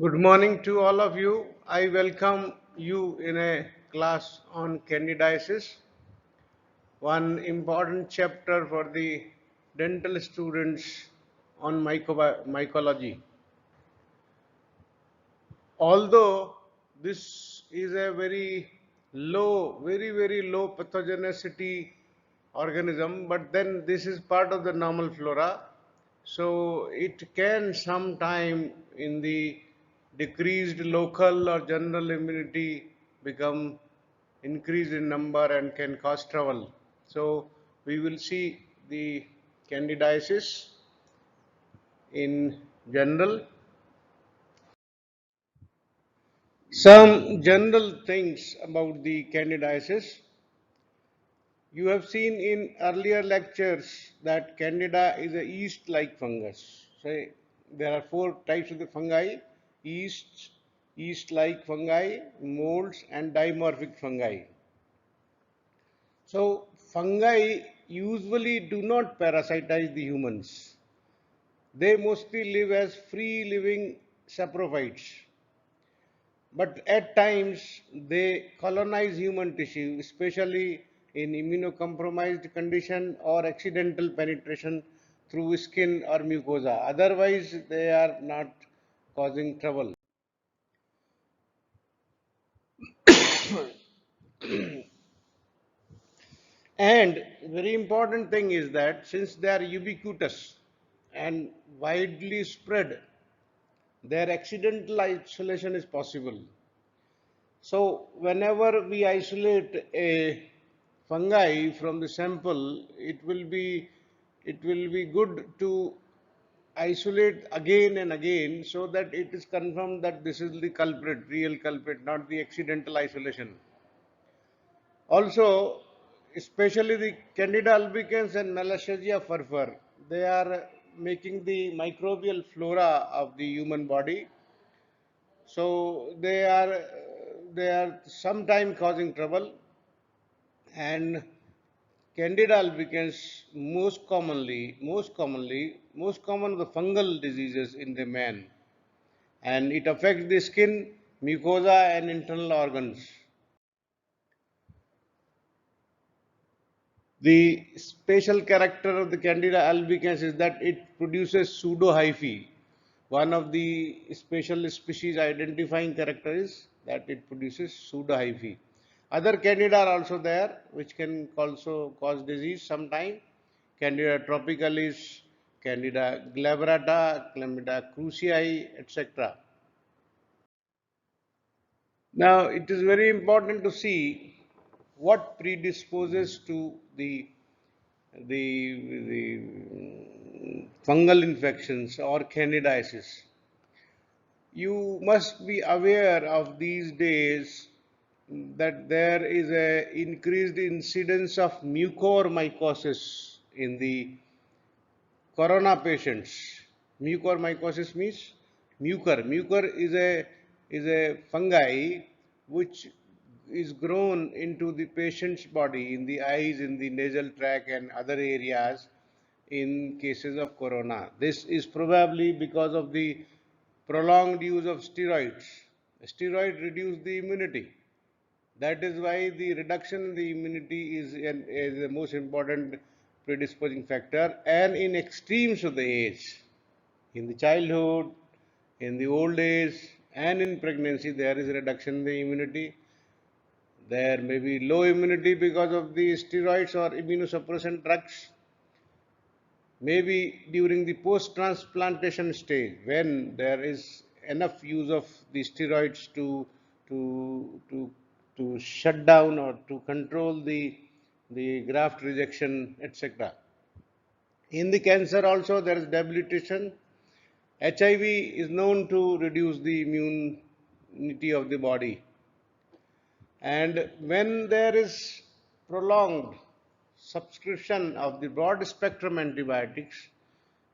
Good morning to all of you. I welcome you in a class on candidiasis, one important chapter for the dental students on mycology. Although this is a very low pathogenicity organism, but then this is part of the normal flora. So it can sometime in the decreased local or general immunity become increased in number and can cause trouble. So we will see the candidiasis in general. Some general things about the candidiasis. You have seen in earlier lectures that Candida is a yeast-like fungus. Say there are four types of the fungi: yeast, yeast-like fungi, molds, and dimorphic fungi. So fungi usually do not parasitize the humans. They mostly live as free-living saprophytes. But at times they colonize human tissue, especially in immunocompromised condition or accidental penetration through skin or mucosa. Otherwise, they are not causing trouble. And very important thing is that since they are ubiquitous and widely spread, their accidental isolation is possible. So whenever we isolate a fungi from the sample, it will be good to isolate again and again so that it is confirmed that this is the culprit, real culprit, not the accidental isolation. Also, especially the Candida albicans and Malassezia furfur, they are making the microbial flora of the human body. So they are sometime causing trouble, and Candida albicans most common of the fungal diseases in the man, and it affects the skin, mucosa, and internal organs. The special character of the Candida albicans is that it produces Pseudo-Hyphae. One of the special species identifying character is that it produces Pseudo-Hyphae. Other Candida are also there, which can also cause disease sometime. Candida tropicalis, Candida glabrata, Candida krusei, etc. Now, it is very important to see what predisposes to the fungal infections or candidiasis. You must be aware of these days that there is a increased incidence of mucormycosis in the corona patients. Mucormycosis means mucor. Mucor is a fungi which is grown into the patient's body, in the eyes, in the nasal tract, and other areas in cases of corona. This is probably because of the prolonged use of steroids. Steroids reduce the immunity. That is why the reduction in the immunity is the most important predisposing factor. And in extremes of the age, in the childhood, in the old age, and in pregnancy, there is a reduction in the immunity. There may be low immunity because of the steroids or immunosuppressant drugs. Maybe during the post-transplantation stage, when there is enough use of the steroids to to to shut down or to control the graft rejection, etc. In the cancer also there is debilitation. HIV is known to reduce the immunity of the body, and when there is prolonged subscription of the broad spectrum antibiotics,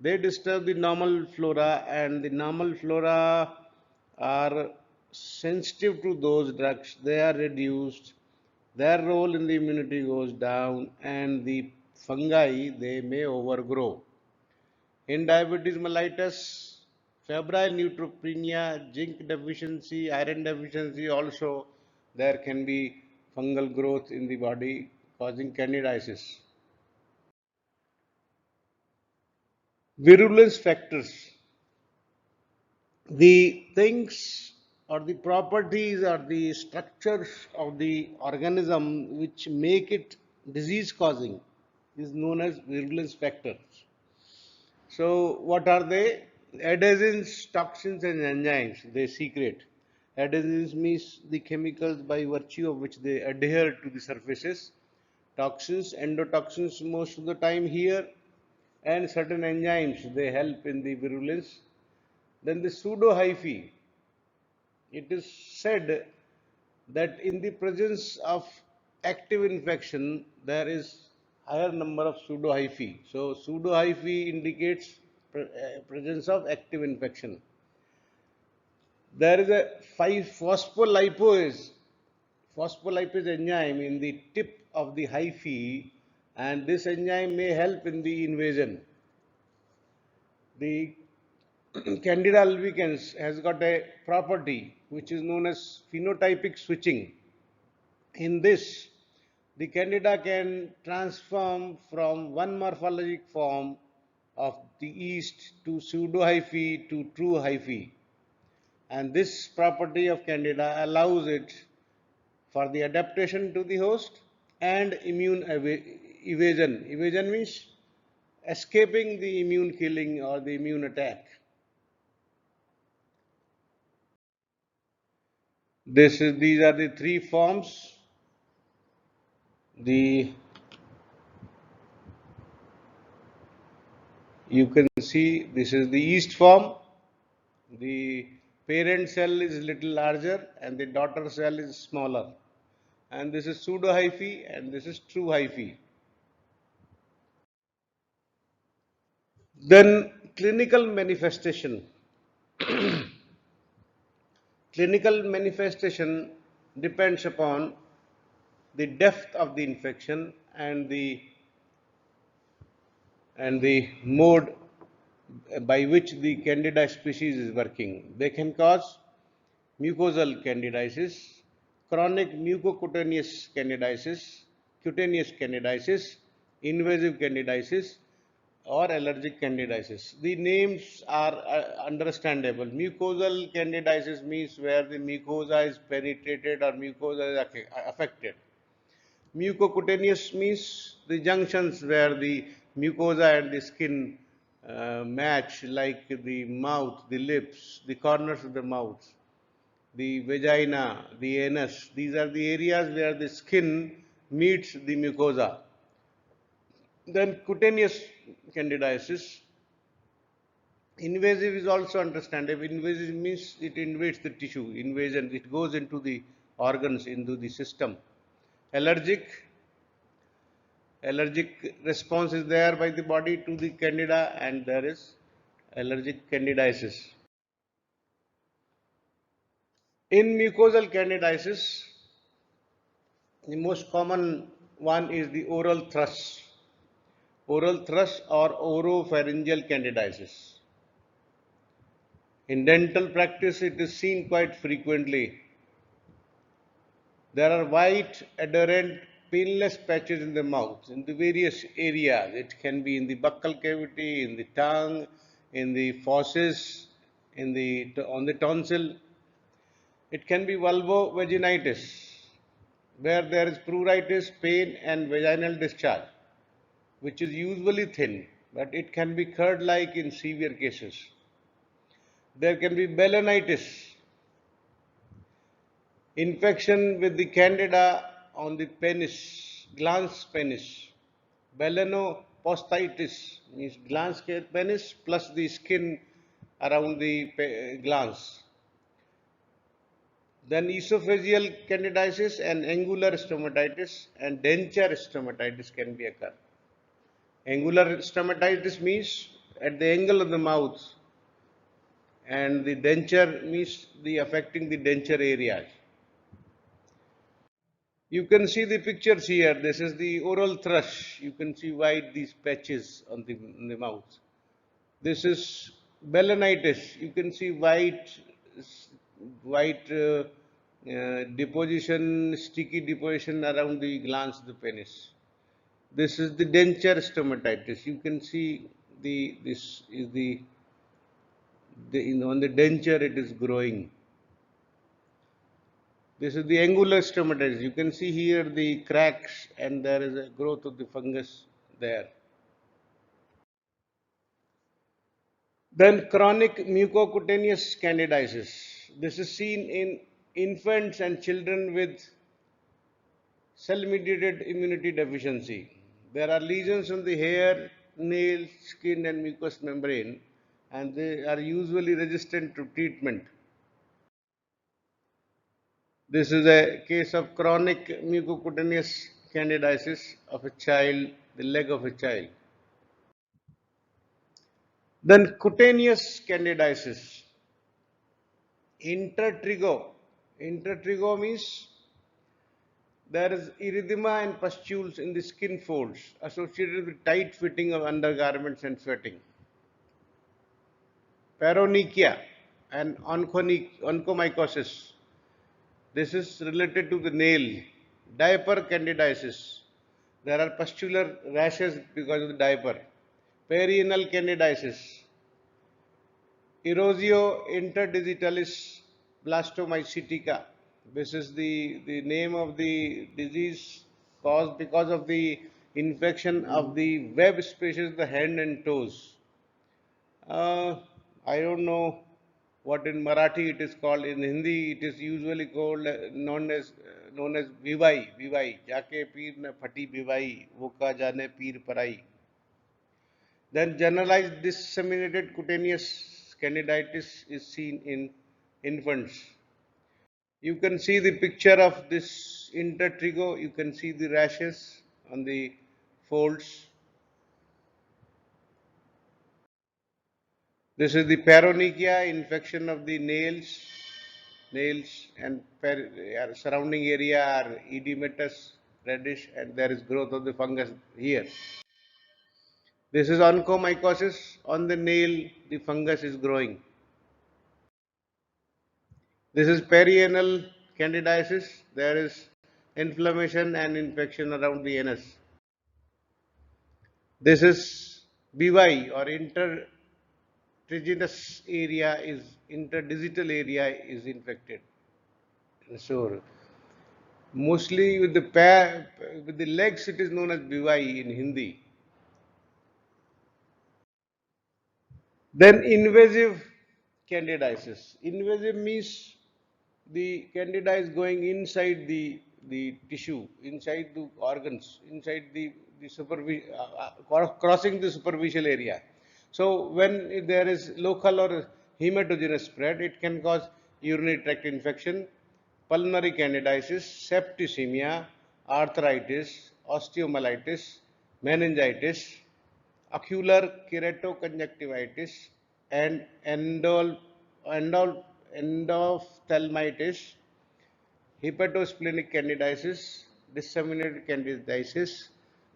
they disturb the normal flora, and the normal flora are sensitive to those drugs. They are reduced. Their role in the immunity goes down, and the fungi they may overgrow. In diabetes mellitus, febrile neutropenia, zinc deficiency, iron deficiency also there can be fungal growth in the body causing candidiasis. Virulence factors. The things or the properties or the structures of the organism which make it disease causing is known as virulence factors. So what are they? Adhesins, toxins and enzymes they secrete. Adhesins means the chemicals by virtue of which they adhere to the surfaces. Toxins, endotoxins most of the time here, and certain enzymes they help in the virulence. Then the pseudo-hyphae. It is said that in the presence of active infection there is higher number of pseudo-hyphae. So pseudo-hyphae indicates presence of active infection. There is a 5-phospholipase enzyme in the tip of the hyphae, and this enzyme may help in the invasion. The Candida albicans has got a property which is known as phenotypic switching. In this, the Candida can transform from one morphologic form of the yeast to pseudo-hyphae to true hyphae. And this property of Candida allows it for the adaptation to the host and immune evasion. Evasion means escaping the immune killing or the immune attack. These are the three forms. You can see this is the yeast form. The parent cell is little larger and the daughter cell is smaller. And this is pseudo-hyphae and this is true hyphae. Then clinical manifestation. Clinical manifestation depends upon the depth of the infection and the mode by which the Candida species is working. They can cause mucosal candidiasis, chronic mucocutaneous candidiasis, cutaneous candidiasis, invasive candidiasis, or allergic candidiasis. The names are understandable. Mucosal candidiasis means where the mucosa is penetrated or mucosa is affected. Mucocutaneous means the junctions where the mucosa and the skin match, like the mouth, the lips, the corners of the mouth, the vagina, the anus. These are the areas where the skin meets the mucosa. Then cutaneous candidiasis. Invasive is also understandable. Invasive means it invades the tissue. Invasion, it goes into the organs, into the system. Allergic response is there by the body to the candida, and there is allergic candidiasis. In mucosal candidiasis, the most common one is the oral thrush or oropharyngeal candidiasis. In dental practice, it is seen quite frequently. There are white, adherent, painless patches in the mouth, in the various areas. It can be in the buccal cavity, in the tongue, in the fauces, on the tonsil. It can be vulvovaginitis, where there is pruritus, pain, and vaginal discharge, which is usually thin, but it can be curd-like in severe cases. There can be balanitis, infection with the candida on the penis, glans penis. Balanopostitis means glans penis plus the skin around the glans. Then esophageal candidiasis and angular stomatitis and denture stomatitis can be occur. Angular stomatitis means at the angle of the mouth, and the denture means the affecting the denture areas. You can see the pictures here. This is the oral thrush. You can see white these patches on the mouth. This is Balanitis, you can see white deposition, sticky deposition around the glands of the penis. This is the denture stomatitis. You can see this is on the denture it is growing. This is the angular stomatitis. You can see here the cracks and there is a growth of the fungus there. Then chronic mucocutaneous candidiasis. This is seen in infants and children with cell-mediated immunity deficiency. There are lesions on the hair, nail, skin and mucous membrane and they are usually resistant to treatment. This is a case of chronic mucocutaneous candidiasis of a child, the leg of a child. Then cutaneous candidiasis. Intertrigo. Intertrigo means there is erythema and pustules in the skin folds associated with tight fitting of undergarments and sweating. Paronychia and onychomycosis. This is related to the nail. Diaper candidiasis. There are pustular rashes because of the diaper. Perianal candidiasis. Erosio interdigitalis blastomycetica. This is the name of the disease caused because of the infection of the web spaces of the hand and toes. Uh, I don't know what in Marathi it is called. In Hindi, it is usually called known as vivai. Vivai. Jaake peer na phati vivai, voka jane peer parai. Then generalized disseminated cutaneous candidiasis is seen in infants. You can see the picture of this intertrigo. You can see the rashes on the folds. This is the paronychia, infection of the nails and surrounding area are edematous, reddish, and there is growth of the fungus here. This is onychomycosis. On the nail, the fungus is growing. This is perianal candidiasis. There is inflammation and infection around the anus. This is BY or interdigital area is infected. So mostly with the legs it is known as BY in Hindi. Then invasive candidiasis. Invasive means the candida is going inside the tissue, inside the organs, inside the crossing the superficial area. So when there is local or hematogenous spread, it can cause urinary tract infection, pulmonary candidiasis, septicemia, arthritis, osteomyelitis, meningitis, ocular keratoconjunctivitis, and endophthalmitis, hepatosplenic candidiasis, disseminated candidiasis,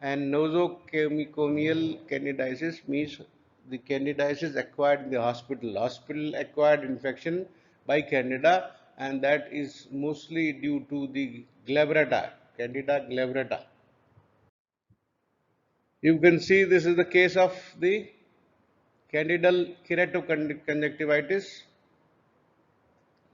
and nosocomial candidiasis means the candidiasis acquired in the hospital. Hospital acquired infection by candida, and that is mostly due to the glabrata, candida glabrata. You can see this is the case of the candidal keratoconjunctivitis.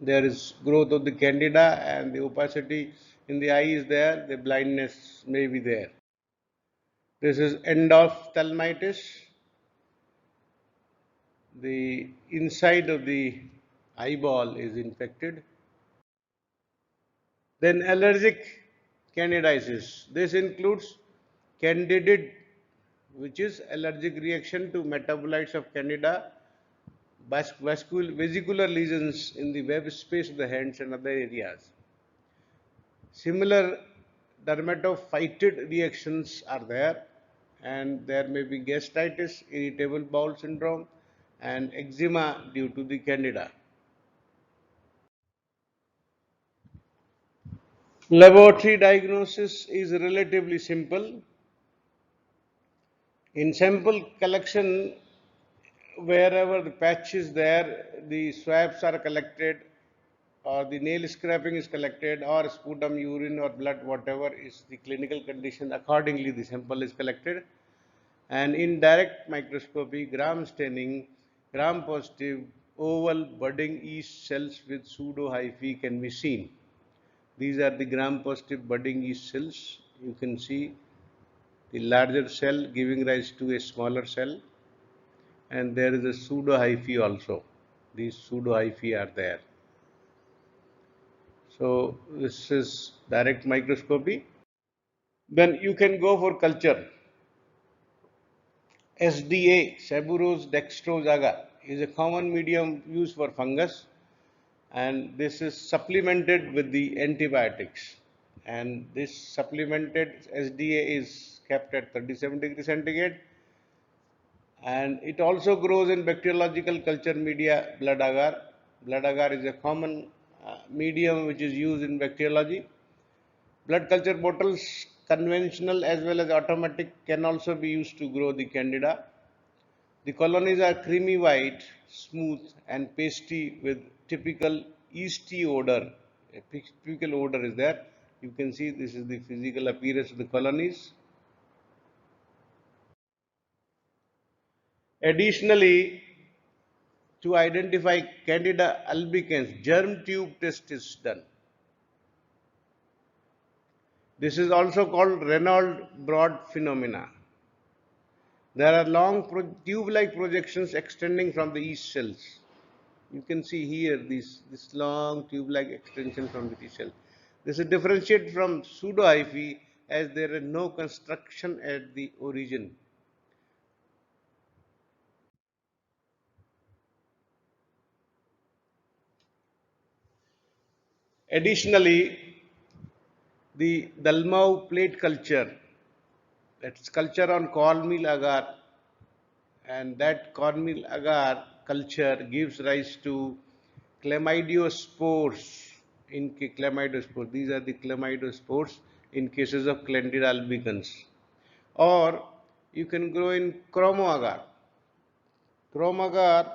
There is growth of the candida and the opacity in the eye is there, the blindness may be there. This is endophthalmitis. The inside of the eyeball is infected. Then allergic candidiasis. This includes candidid, which is allergic reaction to metabolites of candida, vesicular lesions in the web space of the hands and other areas. Similar dermatophytid reactions are there, and there may be gastritis, irritable bowel syndrome, and eczema due to the candida. Laboratory diagnosis is relatively simple. In sample collection, wherever the patch is there, the swabs are collected, or the nail scraping is collected, or sputum, urine, or blood, whatever is the clinical condition, accordingly the sample is collected. And in direct microscopy, gram staining, gram positive oval budding yeast cells with pseudo-hyphae can be seen. These are the gram positive budding yeast cells. You can see the larger cell giving rise to a smaller cell, and there is a pseudo-hyphae also. These pseudo-hyphae are there. So this is direct microscopy. Then you can go for culture. SDA, Seborrheic dextrose agar, is a common medium used for fungus, and this is supplemented with the antibiotics. And this supplemented SDA is kept at 37 degrees centigrade, and it also grows in bacteriological culture media blood agar. Blood agar is a common medium which is used in bacteriology. Blood culture bottles, conventional as well as automatic, can also be used to grow the Candida. The colonies are creamy white, smooth, and pasty with typical yeasty odor. A typical odor is there. You can see this is the physical appearance of the colonies. Additionally, to identify Candida albicans, germ tube test is done. This is also called Reynolds broad phenomena. There are long tube-like projections extending from the yeast cells. You can see here this long tube-like extension from the yeast cell. This is differentiated from pseudo-hyphae as there is no construction at the origin. Additionally, the Dalmau plate culture, that's culture on cornmeal agar, and that cornmeal agar culture gives rise to chlamydiospores. Chlamydiospores, these are the chlamydiospores in cases of Candida albicans. Or you can grow in chromo agar. Chromo agar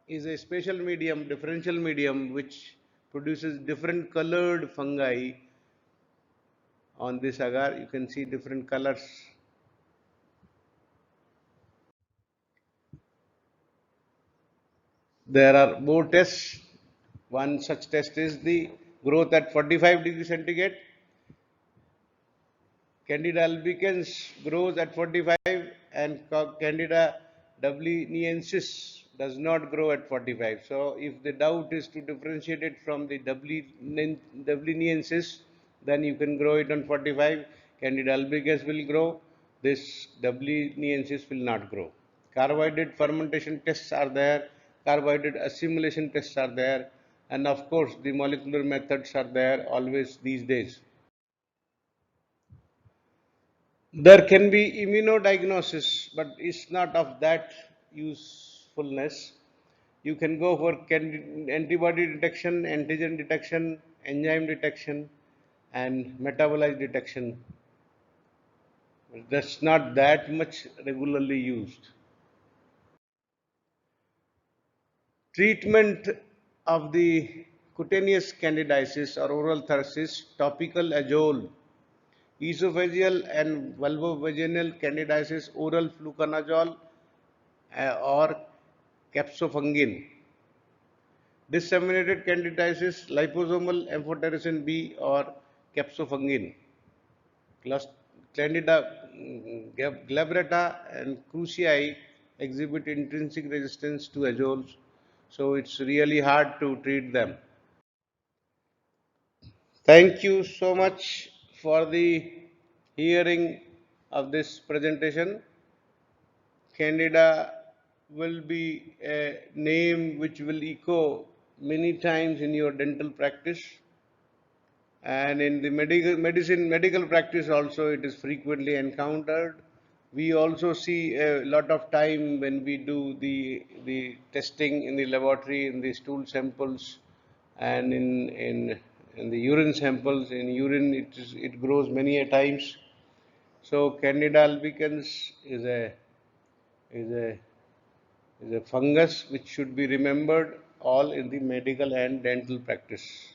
is a special medium, differential medium, which produces different colored fungi. On this agar, you can see different colors. There are more tests. One such test is the growth at 45 degrees centigrade. Candida albicans grows at 45, and Candida dubliniensis does not grow at 45. So if the doubt is to differentiate it from the dubliniensis, then you can grow it on 45. Candida albicans will grow. This dubliniensis will not grow. Carbohydrate fermentation tests are there. Carbohydrate assimilation tests are there. And of course, the molecular methods are there always these days. There can be immunodiagnosis, but it's not of that usefulness. You can go for antibody detection, antigen detection, enzyme detection, and metabolite detection. That's not that much regularly used. Treatment of the cutaneous candidiasis or oral thrush is topical azole. Esophageal and vulvovaginal candidiasis, oral fluconazole or capsofungin. Disseminated candidiasis, liposomal amphotericin B or capsofungin. Candida glabrata and crucii exhibit intrinsic resistance to azoles, so it's really hard to treat them. Thank you so much for the hearing of this presentation. Candida will be a name which will echo many times in your dental practice, and in the medical practice also it is frequently encountered. We also see a lot of time when we do the testing in the laboratory, in the stool samples, and in the urine samples. In urine it grows many a times. So Candida albicans is a is a fungus which should be remembered all in the medical and dental practice.